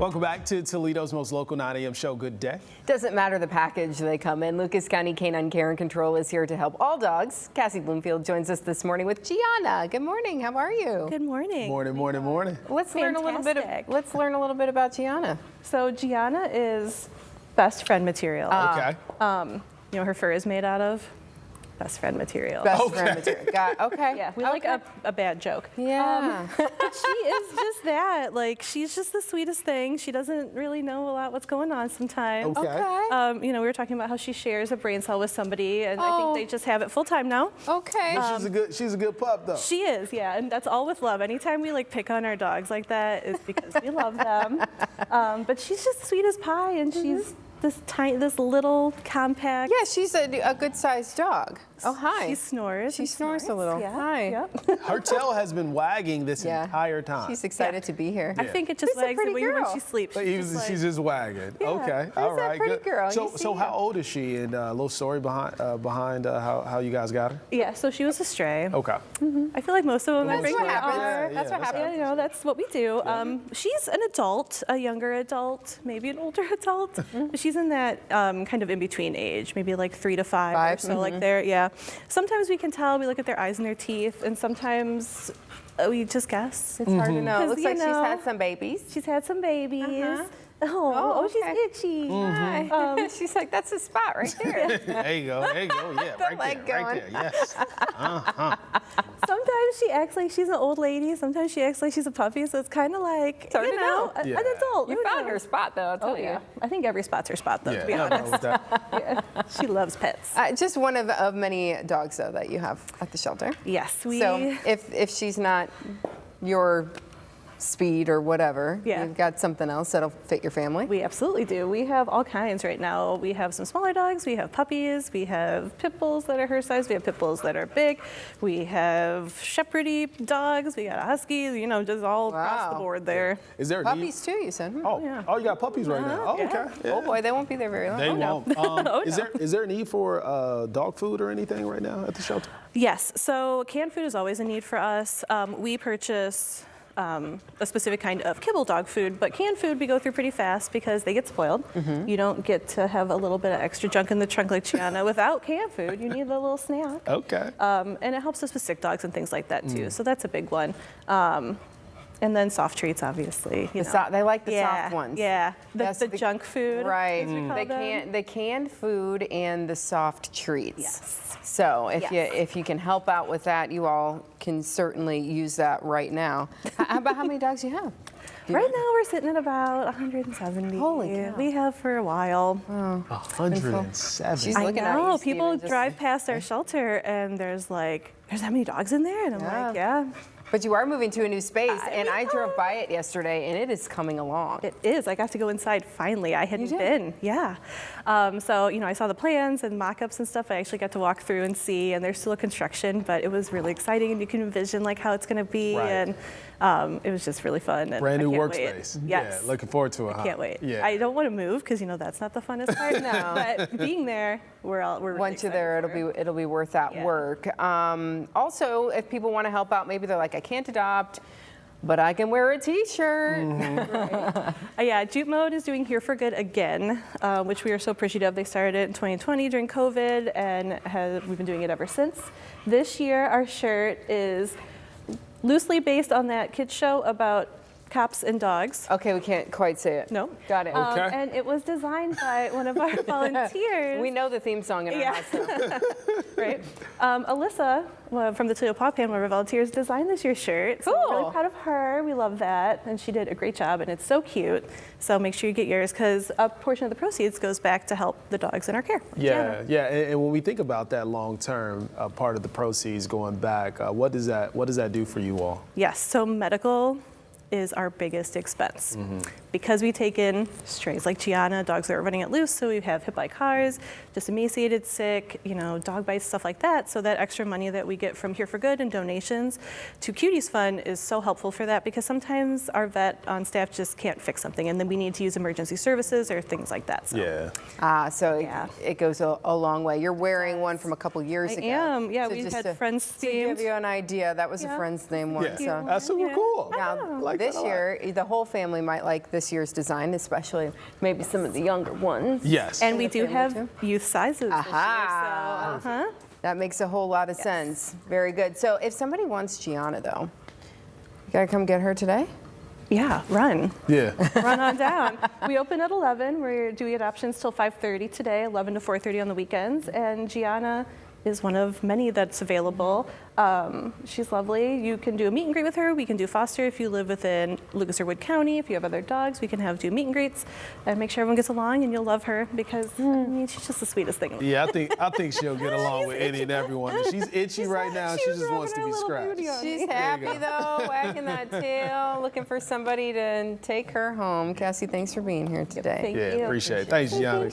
Welcome back to Toledo's most local 9 a.m. show. Good day. Doesn't matter the package they come in. Lucas County Canine Care and Control is here to help all dogs. Cassie Bloomfield joins us this morning with Gianna. Good morning. How are you? Good morning. Morning. Let's learn a little bit about Gianna. So Gianna is best friend material. Okay. You know, her fur is made out of best friend material. Best friend material. Okay. Yeah, we like a bad joke. Yeah. But she is just that. Like, she's just the sweetest thing. She doesn't really know a lot what's going on sometimes. Okay. You know, we were talking about how she shares a brain cell with somebody, and I think they just have it full time now. Okay. She's a good pup, though. She is, yeah, and that's all with love. Anytime we like pick on our dogs like that is because we love them. But she's just sweet as pie, and she's this little compact. Yeah, she's a good-sized dog. Oh, hi. She snores. She snores a little. Yeah. Hi. Yep. Her tail has been wagging this entire time. She's excited to be here. I think it just She's a wags pretty the way when girl. she sleeps. She's just wagging. Yeah. Okay. She's All a right. pretty Good. girl. So how old is she? And a little story behind how you guys got her. Yeah. So she was a stray. Okay. I feel like most of them That's what happens. That's what happens. Yeah, you know, that's what we do. She's an adult, a younger adult, maybe an older adult. But she's in that kind of in between age, maybe like 3 to 5 or so, like there. Yeah. Sometimes we can tell. We look at their eyes and their teeth, and sometimes we just guess. It's hard to know. It looks like she's know, had some babies. She's had some babies. Oh, okay. She's itchy. Hi. She's like, that's a spot right there. There you go. Yeah, The leg going. right there. Yes. Sometimes she acts like she's an old lady. Sometimes she acts like she's a puppy. So it's kind of like, Hard to you know, know. an adult. You found her spot, though, I'll tell you. Yeah. I think every spot's her spot, though, to be nothing honest. wrong with that. She loves pets. Just one of many dogs, though, that you have at the shelter. Yes, So if she's not your speed or whatever, you've got something else that'll fit your family. We absolutely do. We have all kinds right now. We have some smaller dogs. We have puppies. We have pit bulls that are her size. We have pit bulls that are big. We have shepherdy dogs. We got a husky. You know, just all across the board there. Is there a Puppies too, you said? Oh, you got puppies right now. Oh, okay. Yeah. Oh boy, they won't be there very long. They won't. no. Is there a need for dog food or anything right now at the shelter? Yes. So canned food is always a need for us. We purchase a specific kind of kibble dog food, but canned food we go through pretty fast because they get spoiled. You don't get to have a little bit of extra junk in the trunk like Gianna without canned food. You need a little snack. Okay. And it helps us with sick dogs and things like that too. So that's a big one. And then soft treats, obviously. They like the soft ones. Yeah, the junk food. Right. The canned food and the soft treats. Yes. So if you can help out with that, you all can certainly use that right now. How many dogs do you have? Right now we're sitting at about 170. Holy cow. We have for a while. 107. She's I looking at know. you, People Steven, drive past our shelter and there's that many dogs in there? And I'm like, yeah. But you are moving to a new space, and I drove by it yesterday, and it is coming along. It is. I got to go inside finally. I hadn't been. Yeah. So, you know, I saw the plans and mock-ups and stuff. I actually got to walk through and see, and there's still a construction, but it was really exciting, and you can envision like how it's going to be, and it was just really fun. And Brand new I can't workspace. Wait. Yes. Yeah, looking forward to it. I can't wait. Yeah. I don't want to move because, you know, that's not the funnest part. No. But being there, we're really Once you're there, it'll be worth that work. Also, if people want to help out, maybe they're like, I can't adopt, but I can wear a T-shirt. Yeah, Jute Mode is doing Here for Good again, which we are so appreciative. They started it in 2020 during COVID, and we've been doing it ever since. This year, our shirt is loosely based on that kids show about cops and dogs. Okay, we can't quite say it. No. Got it. Okay. And it was designed by one of our volunteers. We know the theme song in our house now. Right? Alyssa from the Toledo Paw Pan, one of our volunteers, designed this year's shirt. So we're really proud of her. We love that. And she did a great job, and it's so cute. So make sure you get yours because a portion of the proceeds goes back to help the dogs in our care. Yeah. And when we think about that long term, part of the proceeds going back, what does that do for you all? Yes, so medical is our biggest expense. Because we take in strays like Gianna, dogs that are running it loose, so we have hit by cars, just emaciated, sick, you know, dog bites, stuff like that. So that extra money that we get from Here for Good and donations to Cuties Fund is so helpful for that because sometimes our vet on staff just can't fix something and then we need to use emergency services or things like that. So. It goes a long way. You're wearing one from a couple years ago. I am, So we've just had friends to give themed. you an idea, that was a friend's name once. Yeah, that's super cool. Now, like this year, the whole family might like this year's design, especially maybe some of the younger ones. Yes. And we do have too? youth sizes Aha. this year, so That makes a whole lot of sense. Very good. So if somebody wants Gianna, though, you gotta come get her today? yeah, run. Yeah. Run on down. We open at 11. We're doing adoptions till 5:30 today, 11 to 4:30 on the weekends. And Gianna is one of many that's available. She's lovely. You can do a meet and greet with her. We can do foster if you live within Lucas or Wood County. If you have other dogs, we can do meet and greets and make sure everyone gets along, and you'll love her because I mean, she's just the sweetest thing. Yeah, I think she'll get along with any and everyone. She's itchy right now. She just wants to be scratched. She's happy, though, wagging that tail, looking for somebody to take her home. Cassie, thanks for being here today. Thank Yeah, you. appreciate it. Thanks, Gianna.